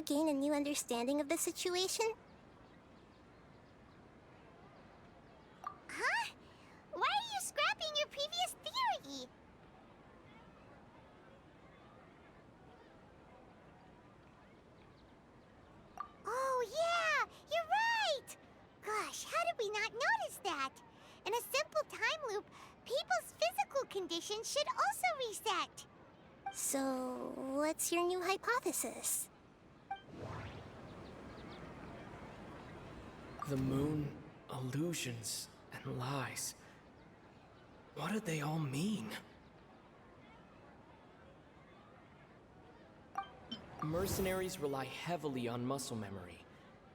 gain a new understanding of the situation? Huh? Why are you scrapping your previous theory? Oh yeah, you're right! Gosh, how did we not notice that? In a simple time loop, people's physical conditions should also reset. So, what's your new hypothesis? The moon, illusions, and lies. What do they all mean? Mercenaries rely heavily on muscle memory,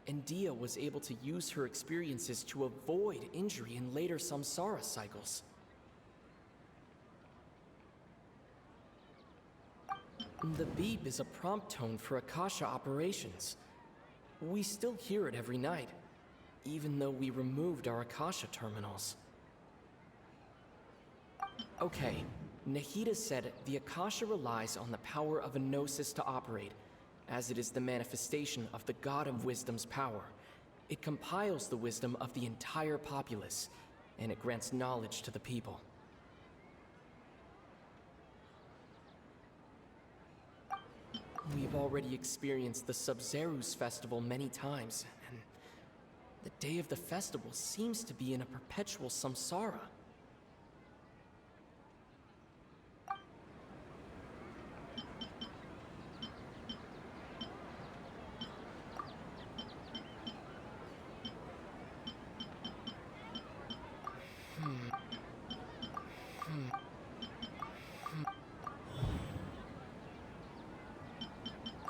and Dia was able to use her experiences to avoid injury in later samsara cycles. The beep is a prompt tone for Akasha operations. We still hear it every night, even though we removed our Akasha terminals. Okay, Nahida said the Akasha relies on the power of a gnosis to operate, as it is the manifestation of the God of Wisdom's power. It compiles the wisdom of the entire populace, and it grants knowledge to the people. We've already experienced the Sub-Zerus festival many times, and the day of the festival seems to be in a perpetual samsara.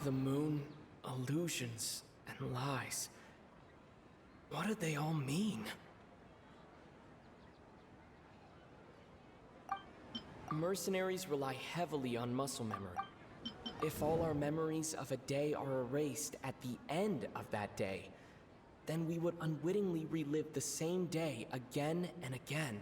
The moon, illusions, and lies. What do they all mean? Mercenaries rely heavily on muscle memory. If all our memories of a day are erased at the end of that day, then we would unwittingly relive the same day again and again.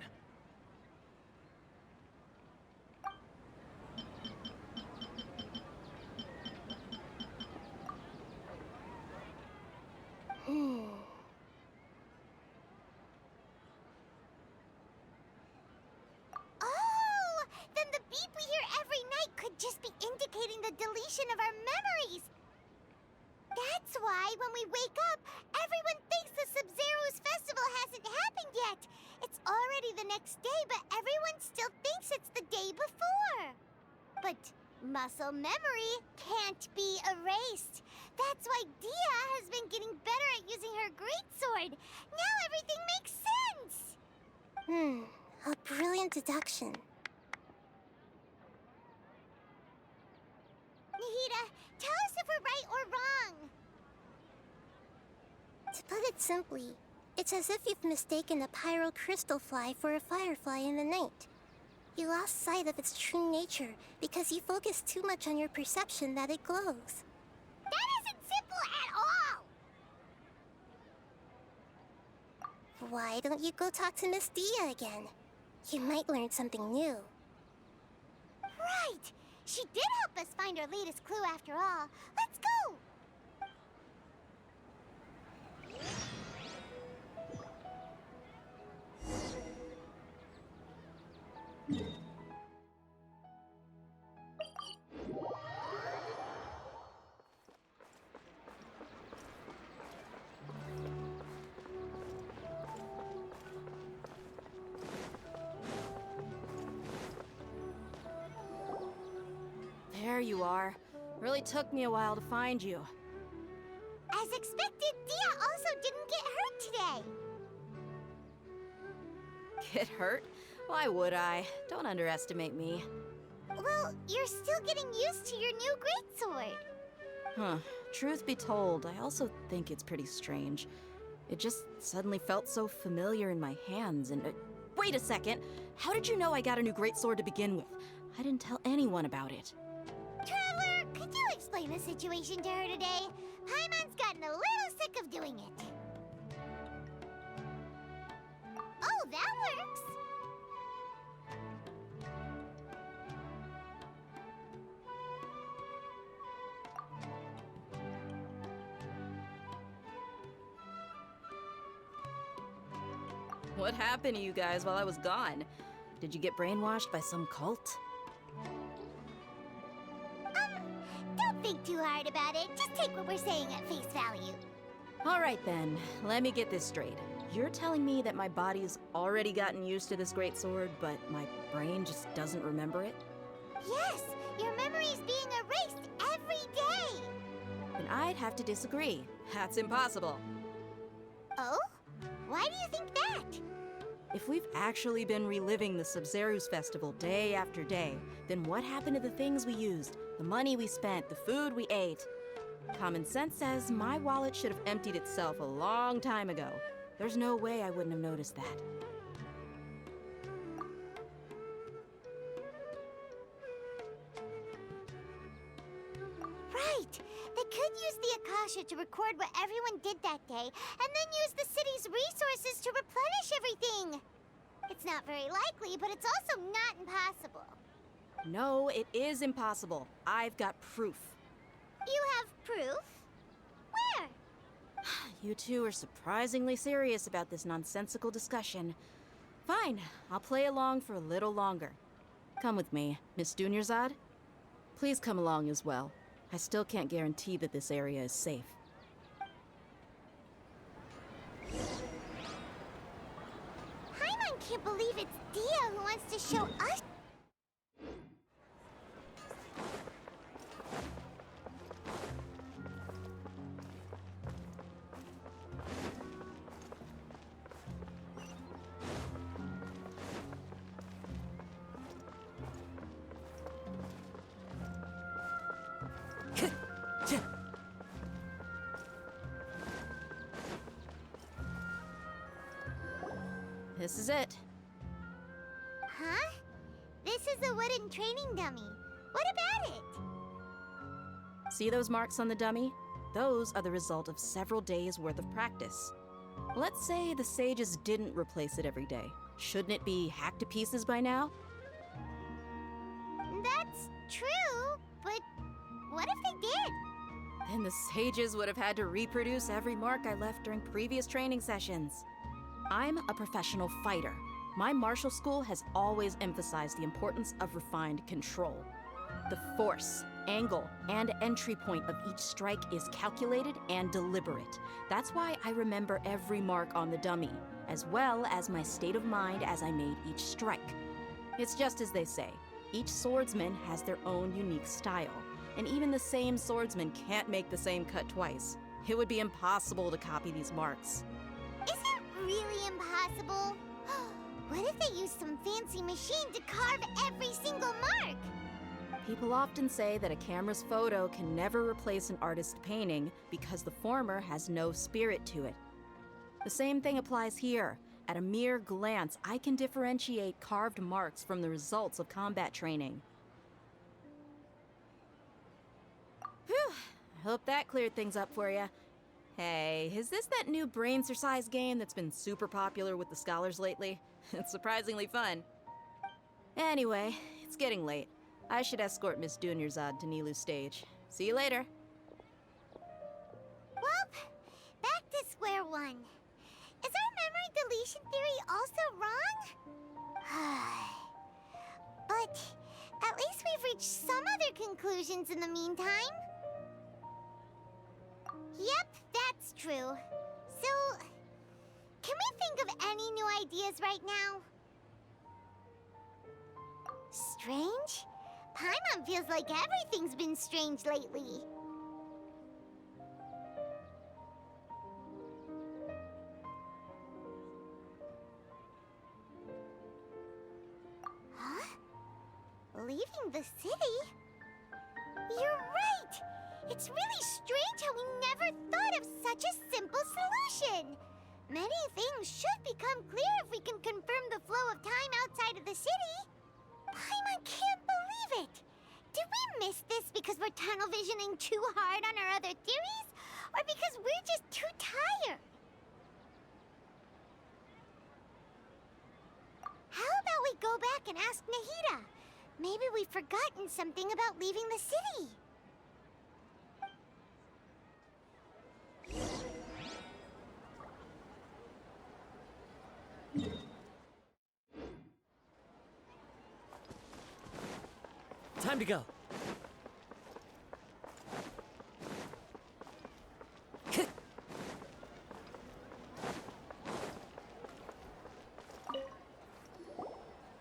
Oh, then the beep we hear every night could just be indicating the deletion of our memories. That's why when we wake up, everyone thinks the Sub-Zero's festival hasn't happened yet. It's already the next day, but everyone still thinks it's the day before. But muscle memory can't be erased. That's why Dia has been getting better at using her greatsword. Now everything makes sense. A brilliant deduction. Nahida, tell us if we're right or wrong. To put it simply, it's as if you've mistaken a pyro crystal fly for a firefly in the night. You lost sight of its true nature because you focused too much on your perception that it glows. That isn't simple at all. Why don't you go talk to Miss Dia again? You might learn something new. Right. She did help us find our latest clue after all. Let's go. There you are. Really took me a while to find you. As expected, Dia also didn't get hurt today. Get hurt? Why would I? Don't underestimate me. Well, you're still getting used to your new greatsword. Huh. Truth be told, I also think it's pretty strange. It just suddenly felt so familiar in my hands and... wait a second! How did you know I got a new greatsword to begin with? I didn't tell anyone about it. Traveler, could you explain the situation to her today? Paimon's gotten a little sick of doing it. Oh, that works. What happened to you guys while I was gone? Did you get brainwashed by some cult? Don't think too hard about it. Just take what we're saying at face value. All right then, let me get this straight. You're telling me that my body's already gotten used to this great sword, but my brain just doesn't remember it? Yes, your memory's being erased every day. Then I'd have to disagree. That's impossible. Oh? Why do you think that? If we've actually been reliving the Sub-Zeru's festival day after day, then what happened to the things we used, the money we spent, the food we ate? Common sense says my wallet should have emptied itself a long time ago. There's no way I wouldn't have noticed that. Right. They could use the Akasha to record what everyone did that day, and then use the city's resources to replenish everything. It's not very likely, but it's also not impossible. No, it is impossible. I've got proof. You have proof? Where? You two are surprisingly serious about this nonsensical discussion. Fine, I'll play along for a little longer. Come with me, Miss Dunyarzad. Please come along as well. I still can't guarantee that this area is safe. Paimon can't believe it's Dia who wants to show us. This is it. Huh? This is a wooden training dummy. What about it? See those marks on the dummy? Those are the result of several days' worth of practice. Let's say the sages didn't replace it every day. Shouldn't it be hacked to pieces by now? That's true, but what if they did? Then the sages would have had to reproduce every mark I left during previous training sessions. I'm a professional fighter. My martial school has always emphasized the importance of refined control. The force, angle, and entry point of each strike is calculated and deliberate. That's why I remember every mark on the dummy, as well as my state of mind as I made each strike. It's just as they say, each swordsman has their own unique style, and even the same swordsman can't make the same cut twice. It would be impossible to copy these marks. Is it really impossible? What if they use some fancy machine to carve every single mark? People often say that a camera's photo can never replace an artist's painting because the former has no spirit to it. The same thing applies here. At a mere glance, I can differentiate carved marks from the results of combat training. Whew, I hope that cleared things up for you. Hey, is this that new brain exercise game that's been super popular with the scholars lately? It's surprisingly fun. Anyway, it's getting late. I should escort Miss Dunyarzad to Nilu's stage. See you later. Well, back to square one. Is our memory deletion theory also wrong? But at least we've reached some other conclusions in the meantime. Yep, that's true. So, can we think of any new ideas right now? Strange? Paimon feels like everything's been strange lately. Huh? Leaving the city? You're right! It's really strange how we never thought of such a simple solution! Many things should become clear if we can confirm the flow of time outside of the city. Paimon can't believe it! Did we miss this because we're tunnel visioning too hard on our other theories? Or because we're just too tired? How about we go back and ask Nahida? Maybe we've forgotten something about leaving the city. Time to go.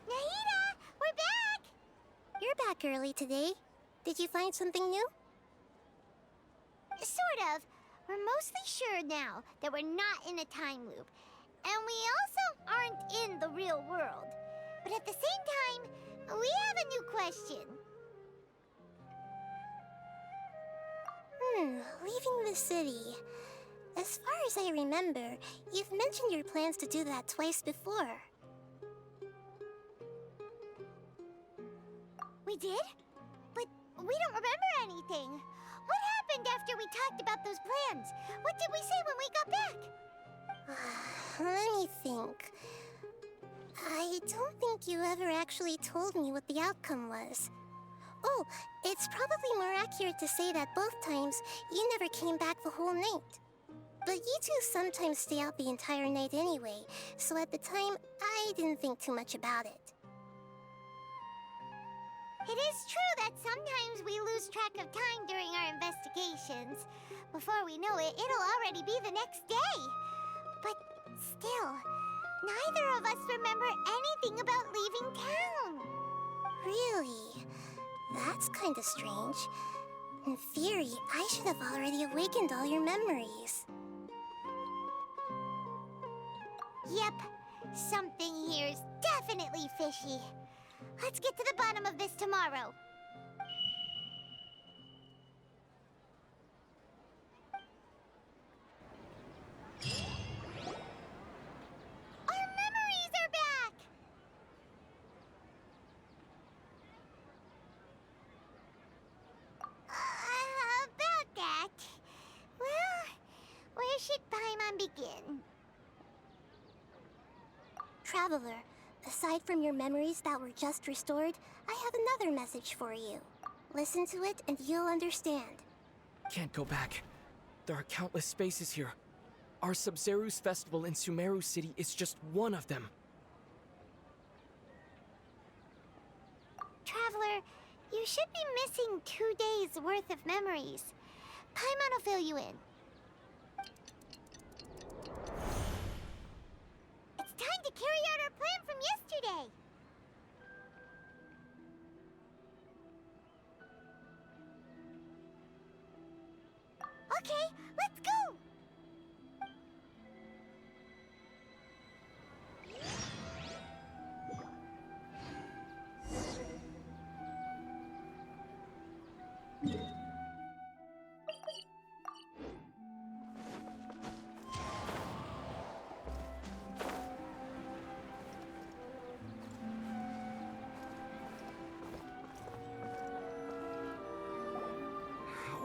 Nahida, we're back! You're back early today. Did you find something new? Sort of. We're mostly sure now that we're not in a time loop. And we also aren't in the real world. But at the same time, we have a new question. Leaving the city. As far as I remember, you've mentioned your plans to do that twice before. We did? But we don't remember anything. What happened after we talked about those plans? What did we say when we got back? Let me think. I don't think you ever actually told me what the outcome was. Oh, it's probably more accurate to say that both times you never came back the whole night. But you two sometimes stay out the entire night anyway, so at the time, I didn't think too much about it. It is true that sometimes we lose track of time during our investigations. Before we know it, it'll already be the next day. But still, neither of us remember anything about leaving town. Really? That's kinda strange. In theory, I should have already awakened all your memories. Yep, something here's definitely fishy. Let's get to the bottom of this tomorrow. Our memories are back! About that. Well, where should Paimon begin? Traveler, aside from your memories that were just restored, I have another message for you. Listen to it and you'll understand. Can't go back. There are countless spaces here. Our Sub-Zeru's festival in Sumeru City is just one of them. Traveler, you should be missing 2 days worth of memories. Paimon will fill you in. It's time to carry out our plan from yesterday. Okay, let's go!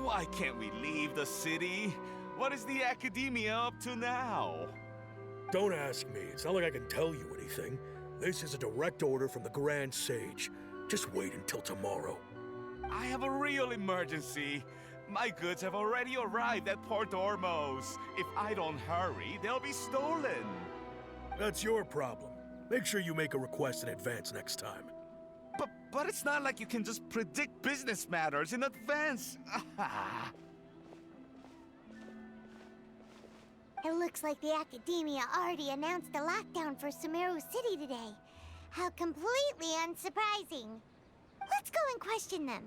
Why can't we leave the city? What is the academia up to now? Don't ask me. It's not like I can tell you anything. This is a direct order from the Grand Sage. Just wait until tomorrow. I have a real emergency. My goods have already arrived at Port Ormos. If I don't hurry, they'll be stolen. That's your problem. Make sure you make a request in advance next time. But it's not like you can just predict business matters in advance. It looks like the Academia already announced a lockdown for Sumeru City today. How completely unsurprising. Let's go and question them.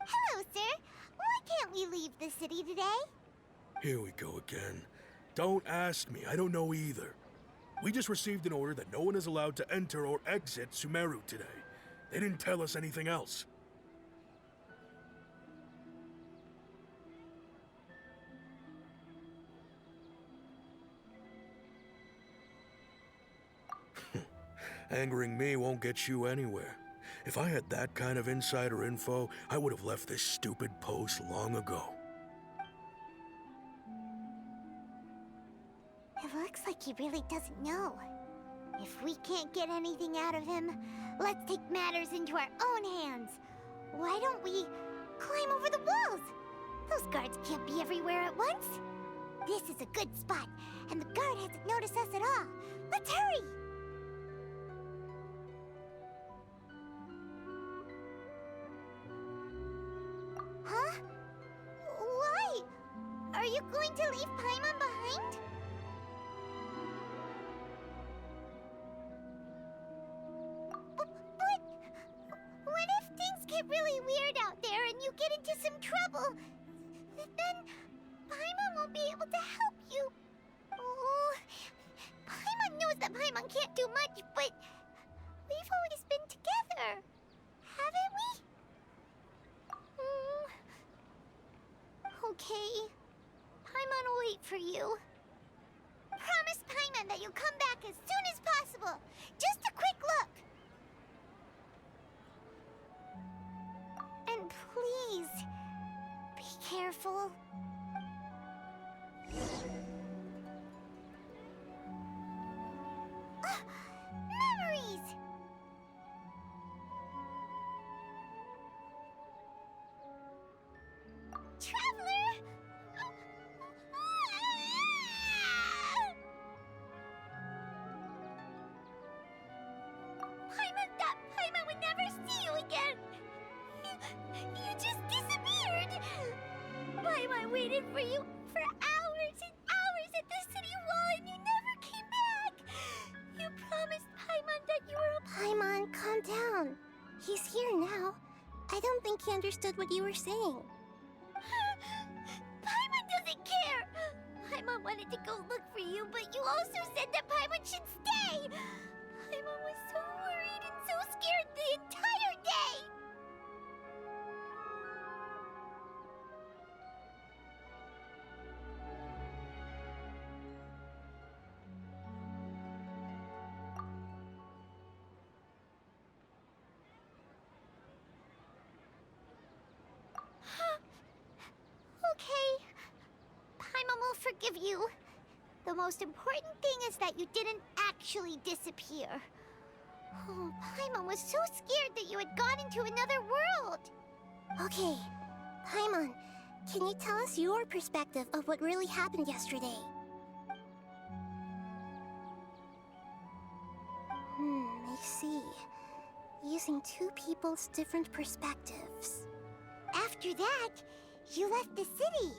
Hello, sir. Why can't we leave the city today? Here we go again. Don't ask me. I don't know either. We just received an order that no one is allowed to enter or exit Sumeru today. They didn't tell us anything else. Angering me won't get you anywhere. If I had that kind of insider info, I would have left this stupid post long ago. It looks like he really doesn't know. If we can't get anything out of him, let's take matters into our own hands. Why don't we climb over the walls? Those guards can't be everywhere at once. This is a good spot, and the guard hasn't noticed us at all. Let's hurry! you going to leave Paimon behind? But what if things get really weird out there and you get into some trouble? Then Paimon won't be able to help you. Oh, Paimon knows that Paimon can't do much, but we've always been together, haven't we? Okay. Paimon will wait for you. Promise Paimon that you'll come back as soon as possible. Just a quick look. And please, be careful. Memories! Traveler! Paimon would never see you again! You just disappeared! Paimon waited for you for hours and hours at the city wall and you never came back! You promised Paimon that you were a... Paimon, calm down. He's here now. I don't think he understood what you were saying. Paimon doesn't care! Paimon wanted to go look for you, but you also said that Paimon should stay! Paimon was so worried and so scared the entire day! Okay. Paimon will forgive you. The most important thing is that you didn't actually disappear. Oh, Paimon was so scared that you had gone into another world. Okay, Paimon, can you tell us your perspective of what really happened yesterday? I see. Using two people's different perspectives. After that, you left the city.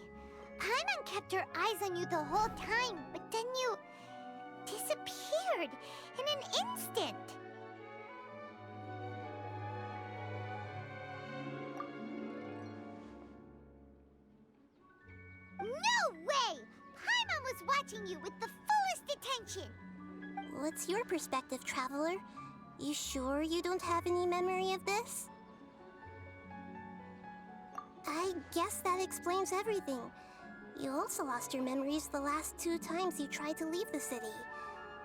Paimon kept her eyes on you the whole time, but then you disappeared in an instant. No way! Paimon was watching you with the fullest attention. What's your perspective, Traveler? You sure you don't have any memory of this? I guess that explains everything. You also lost your memories the last 2 times you tried to leave the city.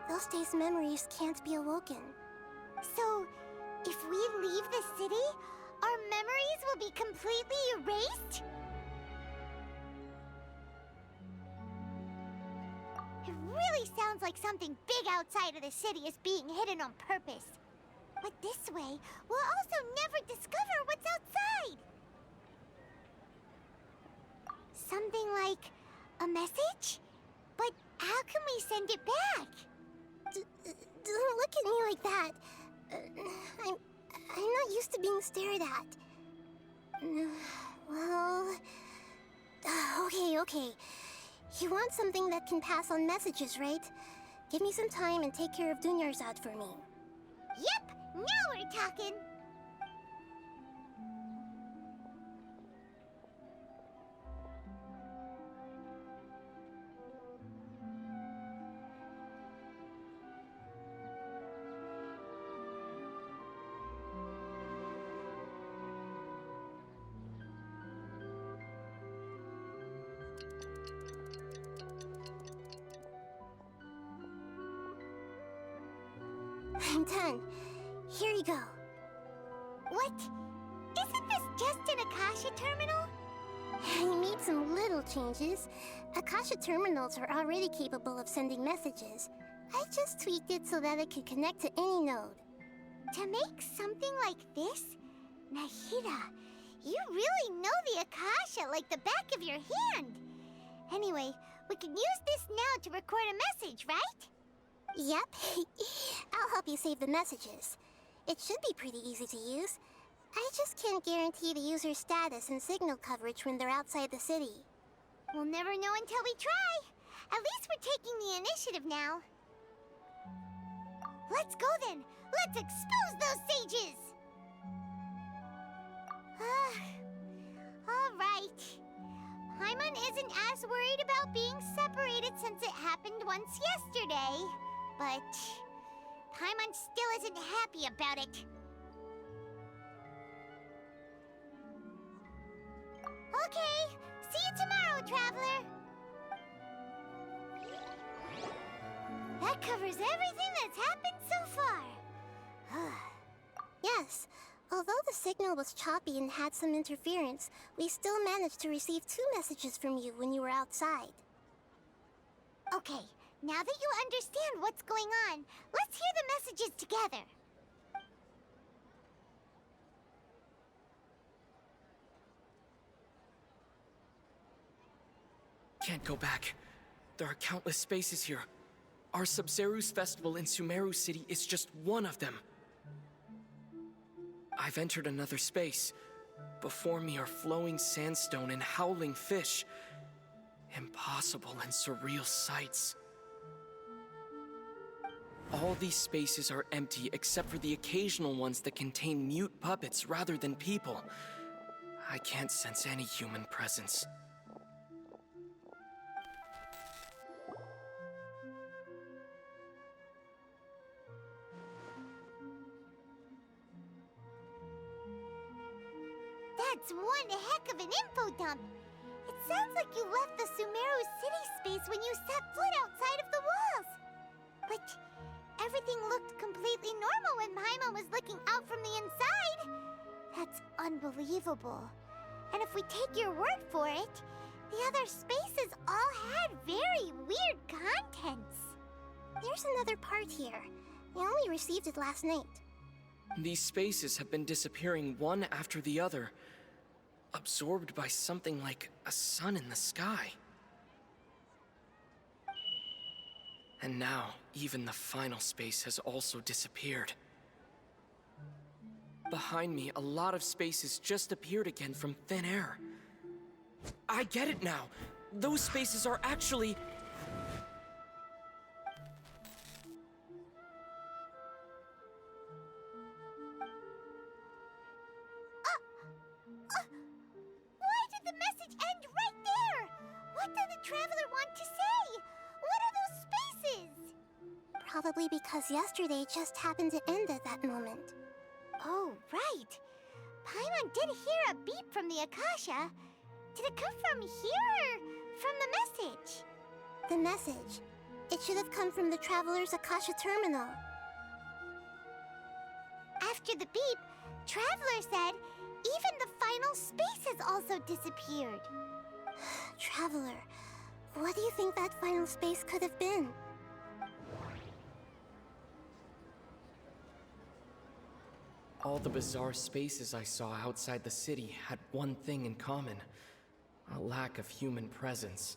Those days' memories can't be awoken. So, if we leave the city, our memories will be completely erased? It really sounds like something big outside of the city is being hidden on purpose. But this way, we'll also never discover what's outside. Something like a message? But how can we send it back? Don't look at me like that. I'm not used to being stared at. Well... Okay. You want something that can pass on messages, right? Give me some time and take care of Dunyarzad for me. Yep, now we're talking. I'm done. Here you go. What? Isn't this just an Akasha terminal? I made some little changes. Akasha terminals are already capable of sending messages. I just tweaked it so that it could connect to any node. To make something like this? Nahida, you really know the Akasha like the back of your hand. Anyway, we can use this now to record a message, right? Yep. I'll help you save the messages. It should be pretty easy to use. I just can't guarantee the user's status and signal coverage when they're outside the city. We'll never know until we try. At least we're taking the initiative now. Let's go then. Let's expose those sages. All right. Paimon isn't as worried about being separated since it happened once yesterday. But Paimon still isn't happy about it. Okay, see you tomorrow, Traveler. That covers everything that's happened so far. Yes, although the signal was choppy and had some interference, we still managed to receive 2 messages from you when you were outside. Okay, now that you understand what's going on, let's hear the messages together. Can't go back. There are countless spaces here. Our Sub-Zeru's festival in Sumeru City is just one of them. I've entered another space. Before me are flowing sandstone and howling fish. Impossible and surreal sights. All these spaces are empty except for the occasional ones that contain mute puppets rather than people. I can't sense any human presence. That's one heck of an info dump. It sounds like you left the Sumeru city space when you set foot outside of the walls. But everything looked completely normal when Paimon was looking out from the inside. That's unbelievable. And if we take your word for it, the other spaces all had very weird contents. There's another part here. We only received it last night. These spaces have been disappearing one after the other, absorbed by something like a sun in the sky. And now, even the final space has also disappeared. Behind me, a lot of spaces just appeared again from thin air. I get it now! Those spaces are actually... Why did the message end right there? What did the Traveler want to say? What are those spaces? Probably because yesterday just happened to end at that moment. Oh, right. Paimon did hear a beep from the Akasha. Did it come from here or from the message? The message. It should have come from the Traveler's Akasha terminal. After the beep, Traveler said even the final space has also disappeared. Traveler, what do you think that final space could have been? All the bizarre spaces I saw outside the city had one thing in common: a lack of human presence.